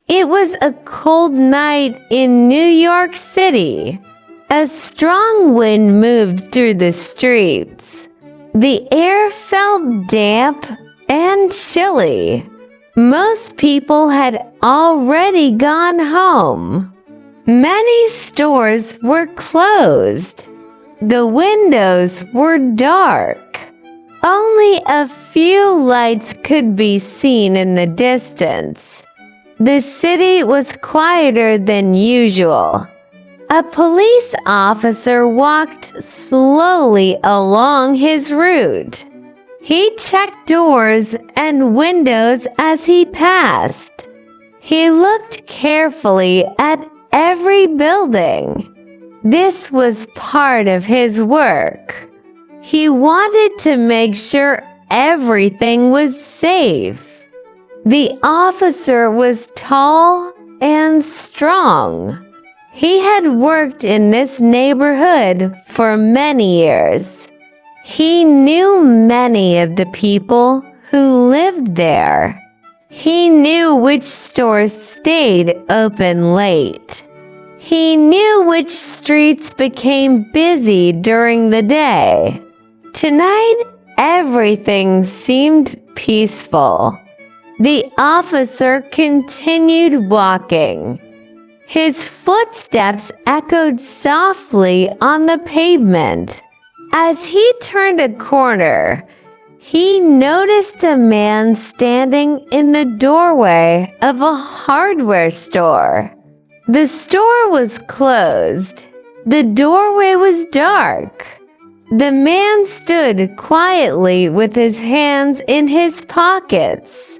It was a cold night in New York City. A strong wind moved through the streets. The air felt damp and chilly. Most people had already gone home. Many stores were closed. The windows were dark. Only a few lights could be seen in the distance. The city was quieter than usual. A police officer walked slowly along his route. He checked doors and windows as he passed. He looked carefully at every building. This was part of his work. He wanted to make sure everything was safe. The officer was tall and strong. He had worked in this neighborhood for many years. He knew many of the people who lived there. He knew which stores stayed open late. He knew which streets became busy during the day. Tonight, everything seemed peaceful. The officer continued walking. His footsteps echoed softly on the pavement. As he turned a corner, he noticed a man standing in the doorway of a hardware store. The store was closed. The doorway was dark. The man stood quietly with his hands in his pockets.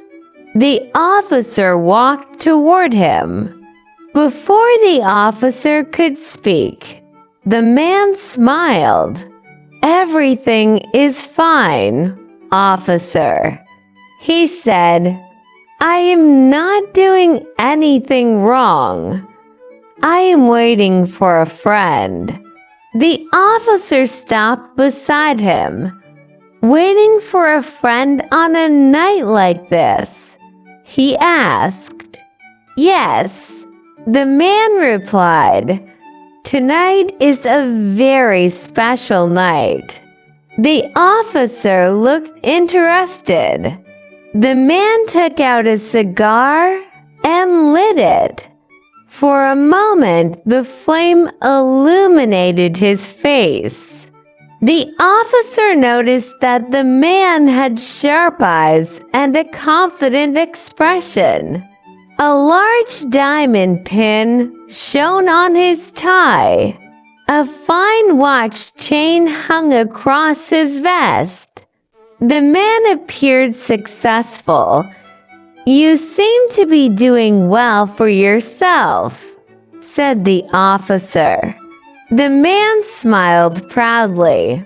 The officer walked toward him. Before the officer could speak, the man smiled. "Everything is fine, officer," he said. "I am not doing anything wrong. I am waiting for a friend." The officer stopped beside him. "Waiting for a friend on a night like this?" he asked. "Yes," the man replied. "Tonight is a very special night." The officer looked interested. The man took out a cigar and lit it. For a moment, the flame illuminated his face. The officer noticed that the man had sharp eyes and a confident expression. A large diamond pin shone on his tie. A fine watch chain hung across his vest. The man appeared successful. "You seem to be doing well for yourself," said the officer. The man smiled proudly.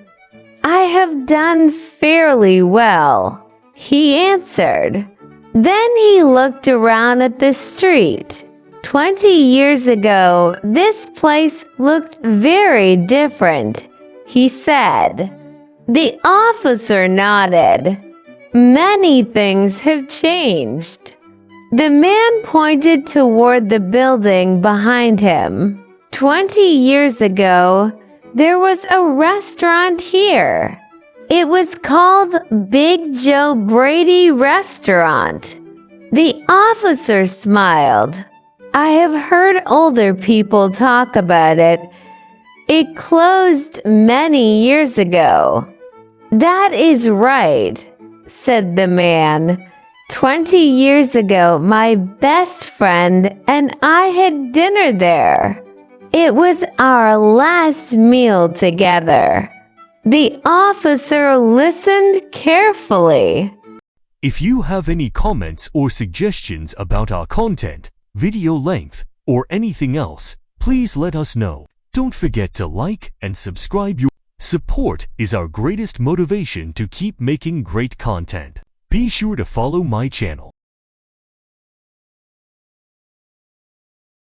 "I have done fairly well," he answered. Then he looked around at the street. 20 years ago, this place looked very different, he said. The officer nodded. "Many things have changed." The man pointed toward the building behind him. 20 years ago, there was a restaurant here. It was called Big Joe Brady Restaurant. The officer smiled. "I have heard older people talk about it. It closed many years ago." "That is right," said the man. 20 years ago, my best friend and I had dinner there. It was our last meal together." The officer listened carefully. If you have any comments or suggestions about our content, video length, or anything else, please let us know. Don't forget to like and subscribe. Your support is our greatest motivation to keep making great content. Be sure to follow my channel.